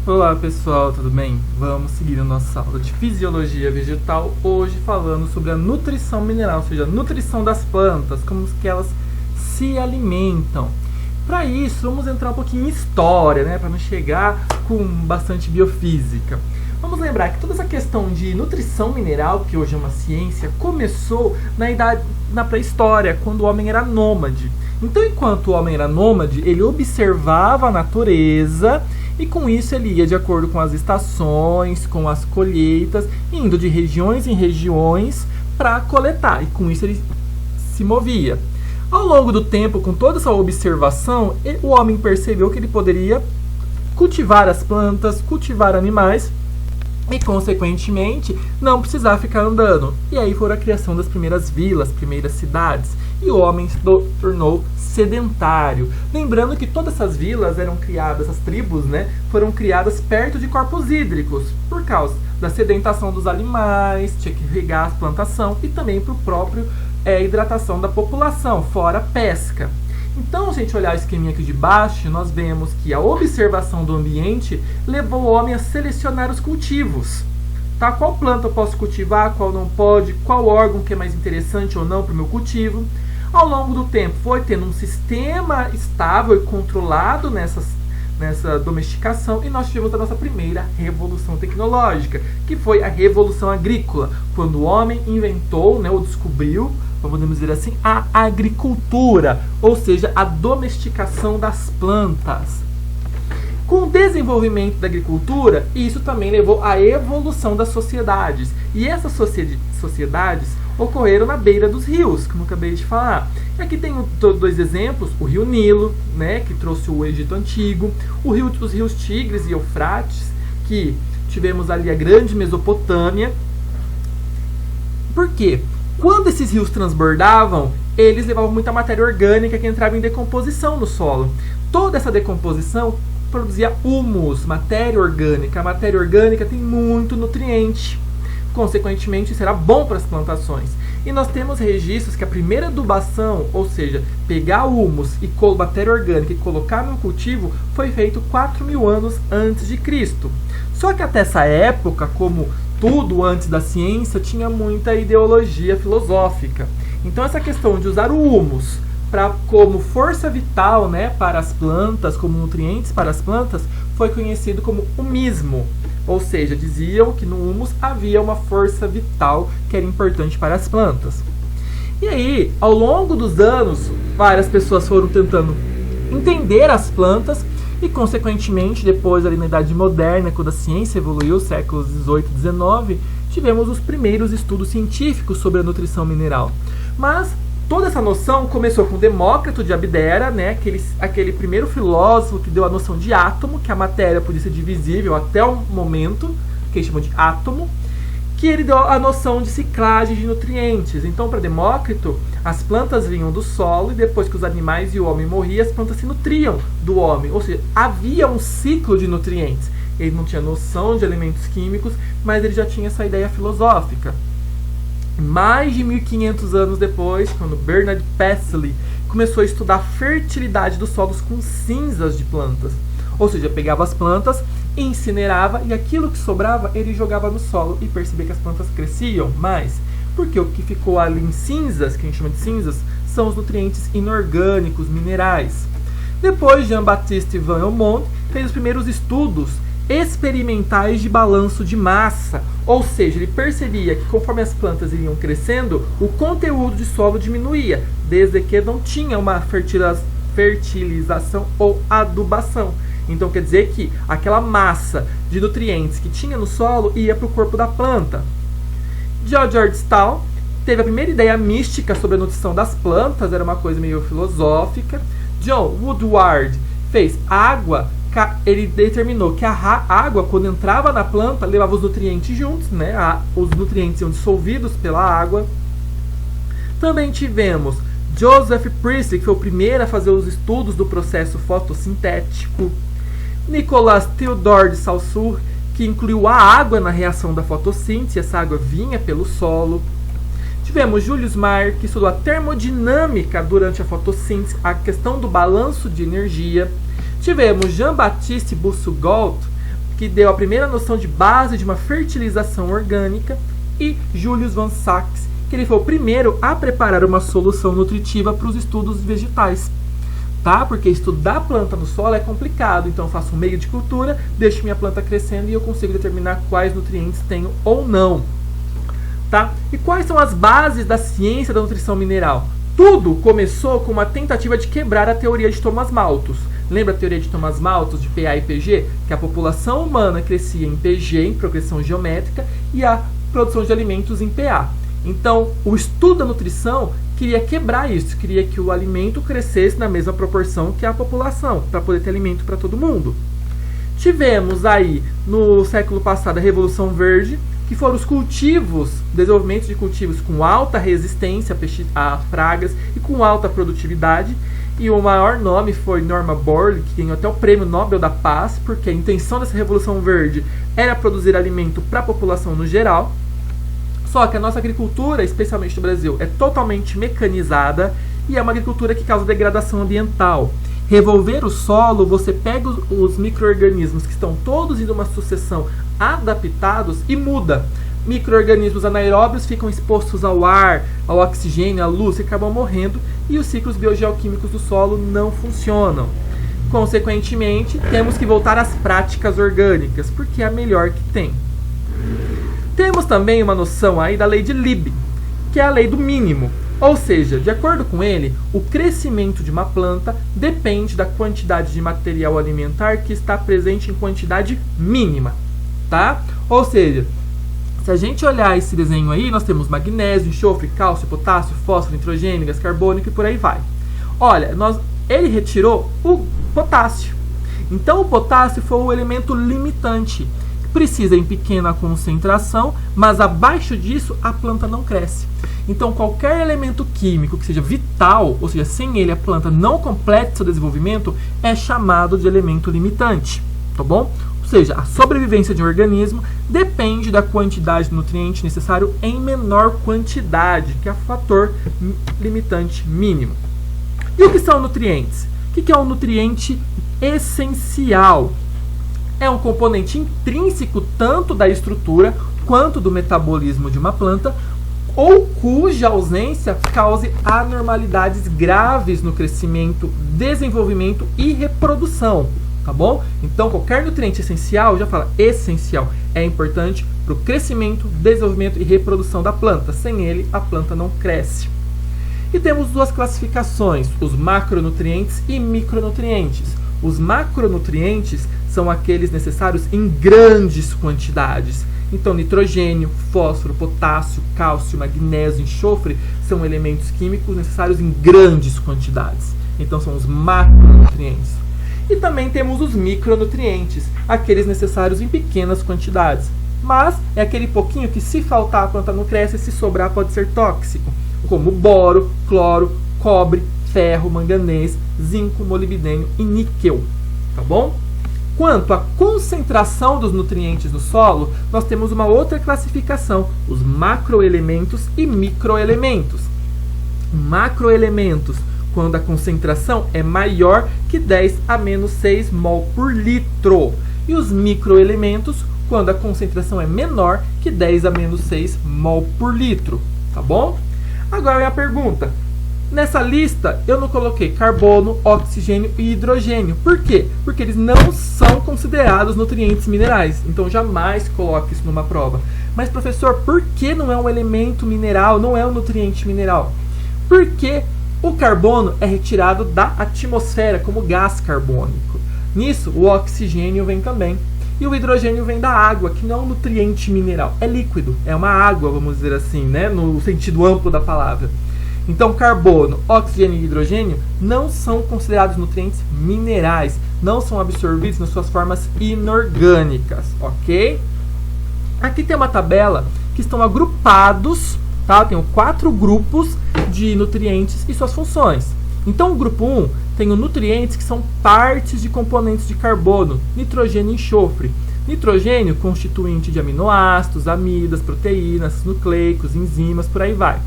Olá pessoal, tudo bem? Vamos seguir a nossa aula de Fisiologia Vegetal, hoje falando sobre a nutrição mineral, ou seja, a nutrição das plantas, como que elas se alimentam. Para isso, vamos entrar um pouquinho em história, né, para não chegar com bastante biofísica. Vamos lembrar que toda essa questão de nutrição mineral, que hoje é uma ciência, começou na pré-história, quando o homem era nômade. Então, enquanto o homem era nômade, ele observava a natureza e com isso ele ia de acordo com as estações, com as colheitas, indo de regiões em regiões para coletar. E com isso ele se movia. Ao longo do tempo, com toda essa observação, o homem percebeu que ele poderia cultivar as plantas, cultivar animais e, consequentemente, não precisar ficar andando. E aí foi a criação das primeiras vilas, primeiras cidades. E o homem se tornou sedentário. Lembrando que todas essas vilas eram criadas, essas tribos, né, foram criadas perto de corpos hídricos, por causa da sedentação dos animais, tinha que regar a plantação e também para o próprio hidratação da população, fora a pesca. Então, se a gente olhar o esqueminha aqui de baixo, nós vemos que a observação do ambiente levou o homem a selecionar os cultivos. Tá? Qual planta eu posso cultivar, qual não pode, qual órgão que é mais interessante ou não para o meu cultivo. Ao longo do tempo, foi tendo um sistema estável e controlado nessa domesticação e nós tivemos a nossa primeira revolução tecnológica, que foi a revolução agrícola, quando o homem inventou, né, ou descobriu, podemos dizer assim, a agricultura, ou seja, a domesticação das plantas. Com o desenvolvimento da agricultura, isso também levou à evolução das sociedades. E essas sociedades ocorreram na beira dos rios, como eu acabei de falar. E aqui tem dois exemplos, o rio Nilo, né, que trouxe o Egito Antigo, os rios Tigres e Eufrates, que tivemos ali a grande Mesopotâmia. Por quê? Quando esses rios transbordavam, eles levavam muita matéria orgânica que entrava em decomposição no solo. Toda essa decomposição produzia humus, matéria orgânica. A matéria orgânica tem muito nutriente. Consequentemente, isso era bom para as plantações. E nós temos registros que a primeira adubação, ou seja, pegar humus e matéria orgânica e colocar no cultivo, foi feito 4.000 anos antes de Cristo. Só que até essa época, como tudo antes da ciência, tinha muita ideologia filosófica. Então essa questão de usar o humus como força vital, né, para as plantas, como nutrientes para as plantas, foi conhecido como humismo. Ou seja, diziam que no humus havia uma força vital que era importante para as plantas. E aí, ao longo dos anos, várias pessoas foram tentando entender as plantas e, consequentemente, depois ali na Idade Moderna, quando a ciência evoluiu, séculos 18 e 19, tivemos os primeiros estudos científicos sobre a nutrição mineral. Mas toda essa noção começou com Demócrito de Abdera, né, aquele primeiro filósofo que deu a noção de átomo, que a matéria podia ser divisível até o momento, que eles chamam de átomo, que ele deu a noção de ciclagem de nutrientes. Então, para Demócrito, as plantas vinham do solo e depois que os animais e o homem morriam, as plantas se nutriam do homem. Ou seja, havia um ciclo de nutrientes. Ele não tinha noção de elementos químicos, mas ele já tinha essa ideia filosófica. Mais de 1.500 anos depois, quando Bernard Pestley começou a estudar a fertilidade dos solos com cinzas de plantas. Ou seja, pegava as plantas, incinerava e aquilo que sobrava ele jogava no solo e percebia que as plantas cresciam mais. Porque o que ficou ali em cinzas, que a gente chama de cinzas, são os nutrientes inorgânicos, minerais. Depois, Jean-Baptiste Van Helmont fez os primeiros estudos experimentais de balanço de massa, ou seja, ele percebia que conforme as plantas iriam crescendo, o conteúdo de solo diminuía, desde que não tinha uma fertilização ou adubação. Então quer dizer que aquela massa de nutrientes que tinha no solo ia para o corpo da planta. George Stahl teve a primeira ideia mística sobre a nutrição das plantas, era uma coisa meio filosófica. John Woodward fez água. Ele determinou que a água, quando entrava na planta, levava os nutrientes juntos, né? Os nutrientes iam dissolvidos pela água. Também tivemos Joseph Priestley, que foi o primeiro a fazer os estudos do processo fotossintético. Nicolas Théodore de Saussure, que incluiu a água na reação da fotossíntese, essa água vinha pelo solo. Tivemos Julius Mayer, que estudou a termodinâmica durante a fotossíntese, a questão do balanço de energia. Tivemos Jean-Baptiste Boussegault, que deu a primeira noção de base de uma fertilização orgânica, e Julius von Sachs, que ele foi o primeiro a preparar uma solução nutritiva para os estudos vegetais. Tá? Porque estudar planta no solo é complicado, então eu faço um meio de cultura, deixo minha planta crescendo e eu consigo determinar quais nutrientes tenho ou não. Tá? E quais são as bases da ciência da nutrição mineral? Tudo começou com uma tentativa de quebrar a teoria de Thomas Malthus. Lembra a teoria de Thomas Malthus de PA e PG? Que a população humana crescia em PG, em progressão geométrica, e a produção de alimentos em PA. Então, o estudo da nutrição queria quebrar isso, queria que o alimento crescesse na mesma proporção que a população, para poder ter alimento para todo mundo. Tivemos aí, no século passado, a Revolução Verde, que foram os cultivos, desenvolvimento de cultivos com alta resistência a pragas e com alta produtividade. E o maior nome foi Norman Borlaug, que ganhou até o Prêmio Nobel da Paz, porque a intenção dessa Revolução Verde era produzir alimento para a população no geral. Só que a nossa agricultura, especialmente no Brasil, é totalmente mecanizada e é uma agricultura que causa degradação ambiental. Revolver o solo, você pega os micro-organismos que estão todos em uma sucessão adaptados e muda. Micro-organismos anaeróbios ficam expostos ao ar, ao oxigênio, à luz e acabam morrendo, e os ciclos biogeoquímicos do solo não funcionam. Consequentemente, temos que voltar às práticas orgânicas, porque é a melhor que tem. Temos também uma noção aí da lei de Lieb, que é a lei do mínimo. Ou seja, de acordo com ele, o crescimento de uma planta depende da quantidade de material alimentar que está presente em quantidade mínima, tá? Ou seja, se a gente olhar esse desenho aí, nós temos magnésio, enxofre, cálcio, potássio, fósforo, nitrogênio, gás carbônico e por aí vai. Olha, ele retirou o potássio. Então o potássio foi o elemento limitante. Precisa em pequena concentração, mas abaixo disso a planta não cresce. Então qualquer elemento químico que seja vital, ou seja, sem ele a planta não completa seu desenvolvimento, é chamado de elemento limitante, tá bom? Ou seja, a sobrevivência de um organismo depende da quantidade de nutriente necessário em menor quantidade, que é o fator limitante mínimo. E o que são nutrientes? O que é um nutriente essencial? É um componente intrínseco tanto da estrutura quanto do metabolismo de uma planta, ou cuja ausência cause anormalidades graves no crescimento, desenvolvimento e reprodução, tá bom? Então, qualquer nutriente essencial, já fala essencial, é importante para o crescimento, desenvolvimento e reprodução da planta. Sem ele, a planta não cresce. E temos duas classificações, os macronutrientes e micronutrientes. Os macronutrientes são aqueles necessários em grandes quantidades. Então, nitrogênio, fósforo, potássio, cálcio, magnésio, enxofre são elementos químicos necessários em grandes quantidades. Então, são os macronutrientes. E também temos os micronutrientes, aqueles necessários em pequenas quantidades. Mas é aquele pouquinho que, se faltar, a planta não cresce, e se sobrar pode ser tóxico, como boro, cloro, cobre, ferro, manganês, zinco, molibdênio e níquel, tá bom? Quanto à concentração dos nutrientes no solo, nós temos uma outra classificação, os macroelementos e microelementos. Macroelementos, quando a concentração é maior que 10 a menos 6 mol por litro. E os microelementos, quando a concentração é menor que 10 a menos 6 mol por litro, tá bom? Agora é a pergunta. Nessa lista, eu não coloquei carbono, oxigênio e hidrogênio. Por quê? Porque eles não são considerados nutrientes minerais. Então, jamais coloque isso numa prova. Mas, professor, por que não é um elemento mineral, não é um nutriente mineral? Porque o carbono é retirado da atmosfera como gás carbônico. Nisso, o oxigênio vem também. E o hidrogênio vem da água, que não é um nutriente mineral. É líquido, é uma água, vamos dizer assim, né? No sentido amplo da palavra. Então, carbono, oxigênio e hidrogênio não são considerados nutrientes minerais, não são absorvidos nas suas formas inorgânicas, ok? Aqui tem uma tabela que estão agrupados, tá? Tem 4 grupos de nutrientes e suas funções. Então, o grupo 1 tem os nutrientes que são partes de componentes de carbono, nitrogênio e enxofre. Nitrogênio, constituinte de aminoácidos, amidas, proteínas, nucleicos, enzimas, por aí vai.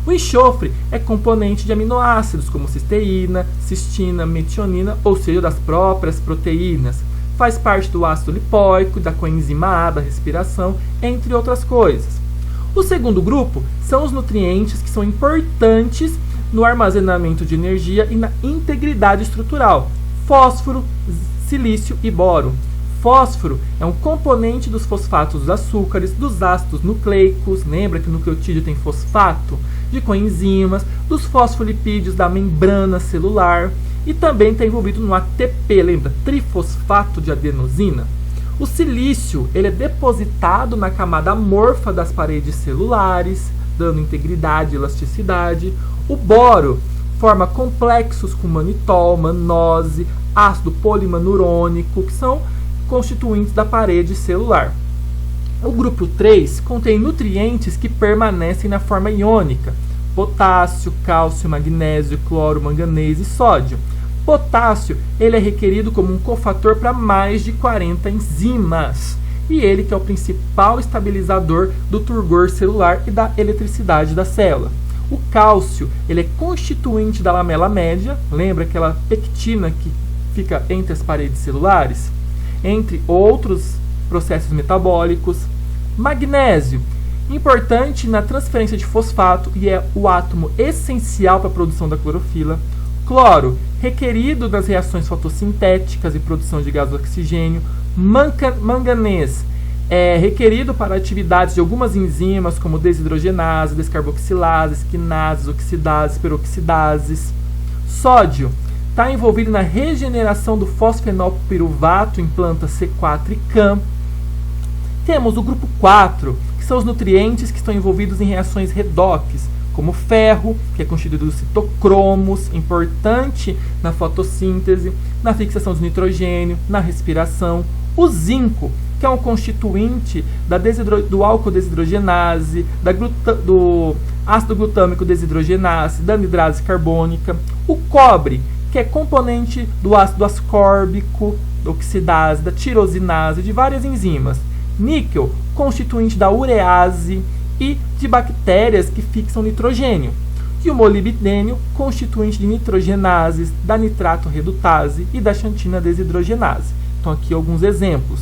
O enxofre é componente de aminoácidos como cisteína, cistina, metionina, ou seja, das próprias proteínas. faz parte do ácido lipóico, da coenzima A, da respiração, entre outras coisas. O segundo grupo são os nutrientes que são importantes no armazenamento de energia e na integridade estrutural: fósforo, silício e boro. Fósforo é um componente dos fosfatos dos açúcares, dos ácidos nucleicos, lembra que o nucleotídeo tem fosfato, de coenzimas, dos fosfolipídios da membrana celular e também está envolvido no ATP, lembra? Trifosfato de adenosina. O silício ele é depositado na camada amorfa das paredes celulares, dando integridade e elasticidade. O boro forma complexos com manitol, manose, ácido polimanurônico, que são constituintes da parede celular. O grupo 3 contém nutrientes que permanecem na forma iônica: potássio, cálcio, magnésio, cloro, manganês e sódio. Potássio ele é requerido como um cofator para mais de 40 enzimas. E ele que é o principal estabilizador do turgor celular e da eletricidade da célula. O cálcio ele é constituinte da lamela média, lembra aquela pectina que fica entre as paredes celulares? Entre outros processos metabólicos. Magnésio, importante na transferência de fosfato e é o átomo essencial para a produção da clorofila. Cloro, requerido nas reações fotossintéticas e produção de gás oxigênio. Manganês, é requerido para atividades de algumas enzimas como desidrogenase, descarboxilases, quinases, oxidases, peroxidases. Sódio, está envolvido na regeneração do fosfenolpiruvato em plantas C4 e CAM. Temos o grupo 4, que são os nutrientes que estão envolvidos em reações redox, como ferro, que é constituído dos citocromos, importante na fotossíntese, na fixação de nitrogênio, na respiração. O zinco, que é um constituinte do álcool desidrogenase, do ácido glutâmico desidrogenase, da anidrase carbônica. O cobre, que é componente do ácido ascórbico, da oxidase, da tirosinase, de várias enzimas. Níquel, constituinte da urease e de bactérias que fixam nitrogênio. E o molibdênio, constituinte de nitrogenases, da nitrato redutase e da xantina desidrogenase. Então aqui alguns exemplos.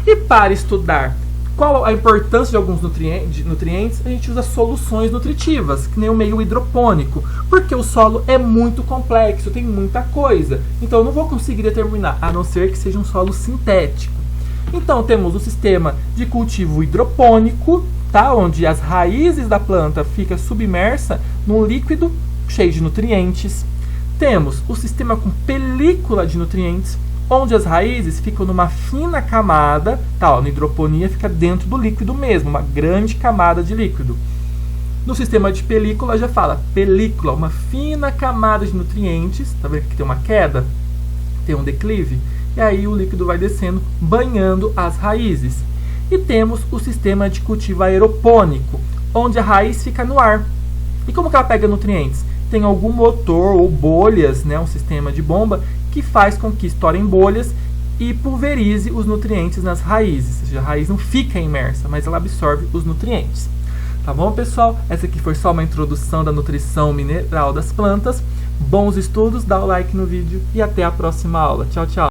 E para estudar qual a importância de alguns nutrientes, a gente usa soluções nutritivas, que nem o meio hidropônico, porque o solo é muito complexo, tem muita coisa. Então eu não vou conseguir determinar, a não ser que seja um solo sintético. Então temos o sistema de cultivo hidropônico, tá? Onde as raízes da planta ficam submersas num líquido cheio de nutrientes. Temos o sistema com película de nutrientes, onde as raízes ficam numa fina camada, tá? Na hidroponia fica dentro do líquido mesmo, uma grande camada de líquido. No sistema de película já fala película, uma fina camada de nutrientes, tá vendo que tem uma queda? Tem um declive? E aí o líquido vai descendo, banhando as raízes. E temos o sistema de cultivo aeropônico, onde a raiz fica no ar. E como que ela pega nutrientes? Tem algum motor ou bolhas, né, um sistema de bomba, que faz com que estourem bolhas e pulverize os nutrientes nas raízes. Ou seja, a raiz não fica imersa, mas ela absorve os nutrientes. Tá bom, pessoal? Essa aqui foi só uma introdução da nutrição mineral das plantas. Bons estudos, dá o like no vídeo e até a próxima aula. Tchau, tchau!